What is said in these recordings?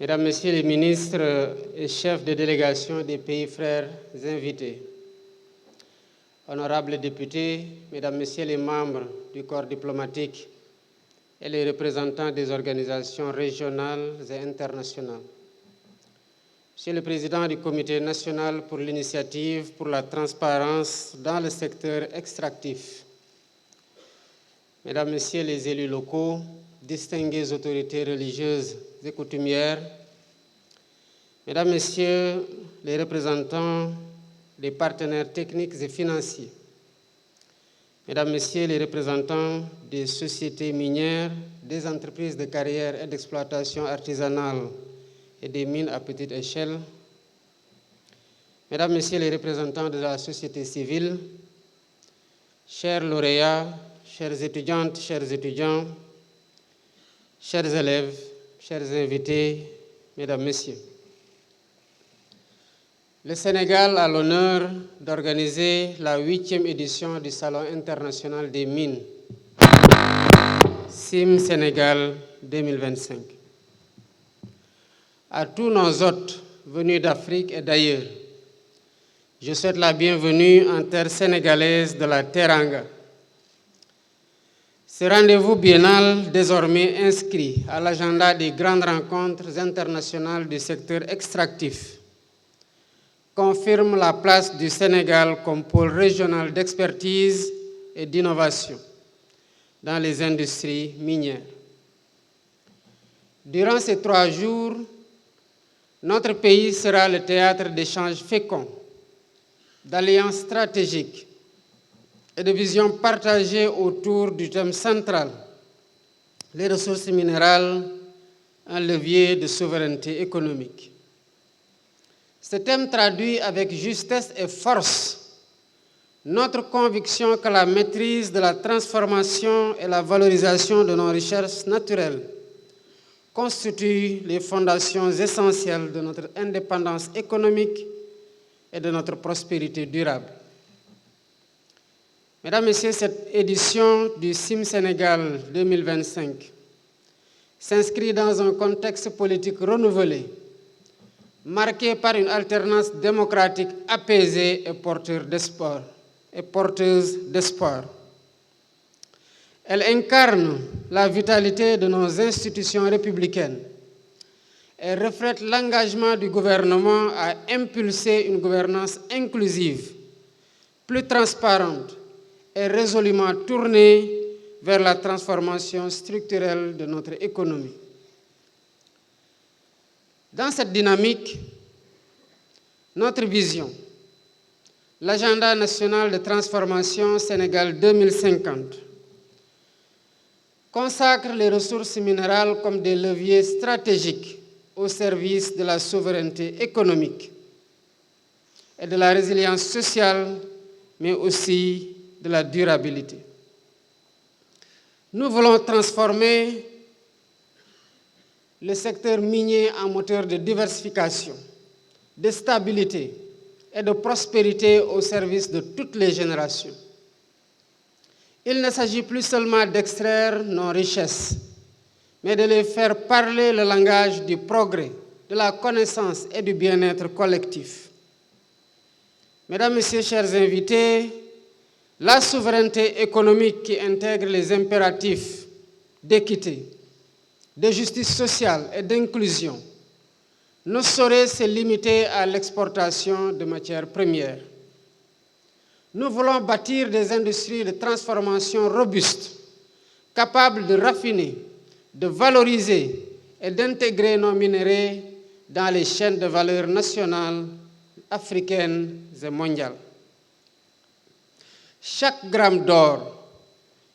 Mesdames, Messieurs les ministres et chefs de délégation des pays frères invités, honorables députés, Mesdames, Messieurs les membres du corps diplomatique et les représentants des organisations régionales et internationales, Monsieur le Président du Comité national pour l'initiative pour la transparence dans le secteur extractif, Mesdames, Messieurs les élus locaux, distinguées autorités religieuses et coutumières, Mesdames, Messieurs les représentants des partenaires techniques et financiers, Mesdames, Messieurs les représentants des sociétés minières, des entreprises de carrière et d'exploitation artisanale et des mines à petite échelle, Mesdames, Messieurs les représentants de la société civile, chers lauréats, chères étudiantes, chers étudiants, chers élèves, chers invités, Mesdames, Messieurs. Le Sénégal a l'honneur d'organiser la 8e édition du Salon international des mines, CIM Sénégal 2025. À tous nos hôtes venus d'Afrique et d'ailleurs, je souhaite la bienvenue en terre sénégalaise de la Teranga. Ce rendez-vous biennal, désormais inscrit à l'agenda des grandes rencontres internationales du secteur extractif, confirme la place du Sénégal comme pôle régional d'expertise et d'innovation dans les industries minières. Durant ces 3 jours, notre pays sera le théâtre d'échanges féconds, d'alliances stratégiques et de visions partagées autour du thème central, les ressources minérales, un levier de souveraineté économique. Ce thème traduit avec justesse et force notre conviction que la maîtrise de la transformation et la valorisation de nos richesses naturelles constituent les fondations essentielles de notre indépendance économique et de notre prospérité durable. Mesdames, Messieurs, cette édition du CIM Sénégal 2025 s'inscrit dans un contexte politique renouvelé, marquée par une alternance démocratique apaisée et porteuse d'espoir. Elle incarne la vitalité de nos institutions républicaines et reflète l'engagement du gouvernement à impulser une gouvernance inclusive, plus transparente et résolument tournée vers la transformation structurelle de notre économie. Dans cette dynamique, notre vision, l'agenda national de transformation Sénégal 2050, consacre les ressources minérales comme des leviers stratégiques au service de la souveraineté économique et de la résilience sociale, mais aussi de la durabilité. Nous voulons transformer le secteur minier en moteur de diversification, de stabilité et de prospérité au service de toutes les générations. Il ne s'agit plus seulement d'extraire nos richesses, mais de les faire parler le langage du progrès, de la connaissance et du bien-être collectif. Mesdames, Messieurs, chers invités, la souveraineté économique qui intègre les impératifs d'équité, de justice sociale et d'inclusion ne saurait se limiter à l'exportation de matières premières. Nous voulons bâtir des industries de transformation robustes, capables de raffiner, de valoriser et d'intégrer nos minerais dans les chaînes de valeur nationales, africaines et mondiales. Chaque gramme d'or,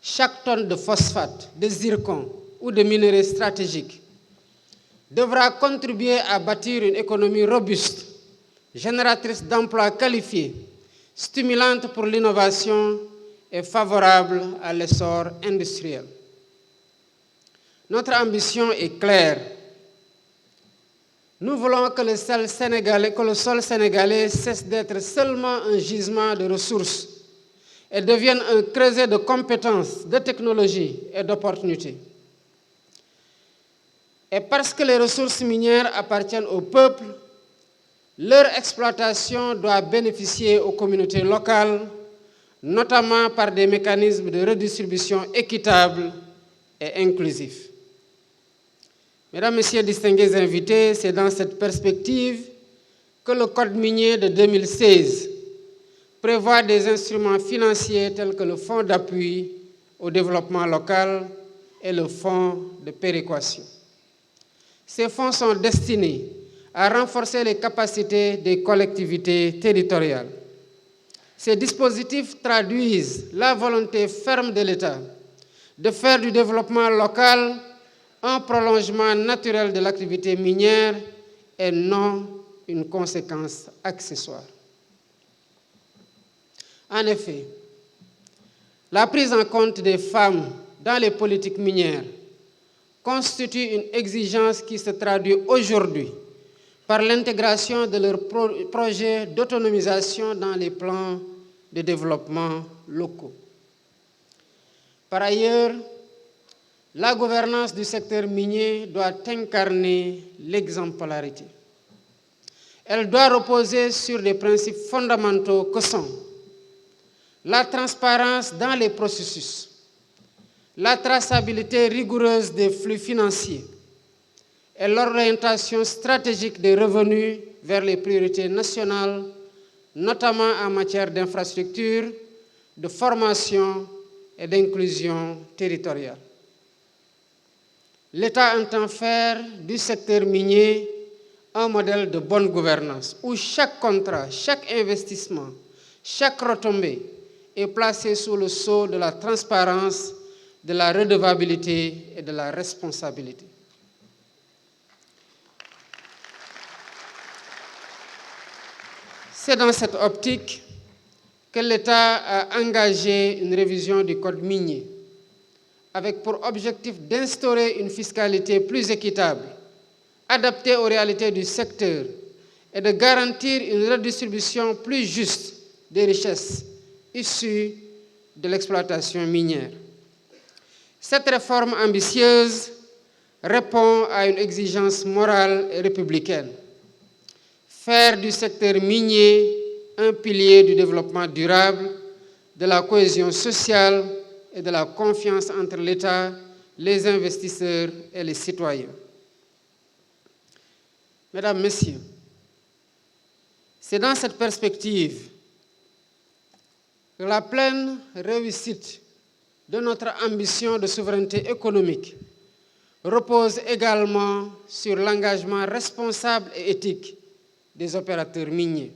chaque tonne de phosphate, de zircon ou de minerais stratégiques devra contribuer à bâtir une économie robuste, génératrice d'emplois qualifiés, stimulante pour l'innovation et favorable à l'essor industriel. Notre ambition est claire. Nous voulons que le sol sénégalais cesse d'être seulement un gisement de ressources et devienne un creuset de compétences, de technologies et d'opportunités. Et parce que les ressources minières appartiennent au peuple, leur exploitation doit bénéficier aux communautés locales, notamment par des mécanismes de redistribution équitables et inclusifs. Mesdames, Messieurs, distingués invités, c'est dans cette perspective que le Code minier de 2016 prévoit des instruments financiers tels que le Fonds d'appui au développement local et le Fonds de péréquation. Ces fonds sont destinés à renforcer les capacités des collectivités territoriales. Ces dispositifs traduisent la volonté ferme de l'État de faire du développement local un prolongement naturel de l'activité minière et non une conséquence accessoire. En effet, la prise en compte des femmes dans les politiques minières constitue une exigence qui se traduit aujourd'hui par l'intégration de leurs projets d'autonomisation dans les plans de développement locaux. Par ailleurs, la gouvernance du secteur minier doit incarner l'exemplarité. Elle doit reposer sur des principes fondamentaux que sont la transparence dans les processus, la traçabilité rigoureuse des flux financiers et l'orientation stratégique des revenus vers les priorités nationales, notamment en matière d'infrastructures, de formation et d'inclusion territoriale. L'État entend faire du secteur minier un modèle de bonne gouvernance où chaque contrat, chaque investissement, chaque retombée est placé sous le sceau de la transparence, de la redevabilité et de la responsabilité. C'est dans cette optique que l'État a engagé une révision du Code minier, avec pour objectif d'instaurer une fiscalité plus équitable, adaptée aux réalités du secteur et de garantir une redistribution plus juste des richesses issues de l'exploitation minière. Cette réforme ambitieuse répond à une exigence morale et républicaine. Faire du secteur minier un pilier du développement durable, de la cohésion sociale et de la confiance entre l'État, les investisseurs et les citoyens. Mesdames, Messieurs, c'est dans cette perspective que la pleine réussite de notre ambition de souveraineté économique repose également sur l'engagement responsable et éthique des opérateurs miniers.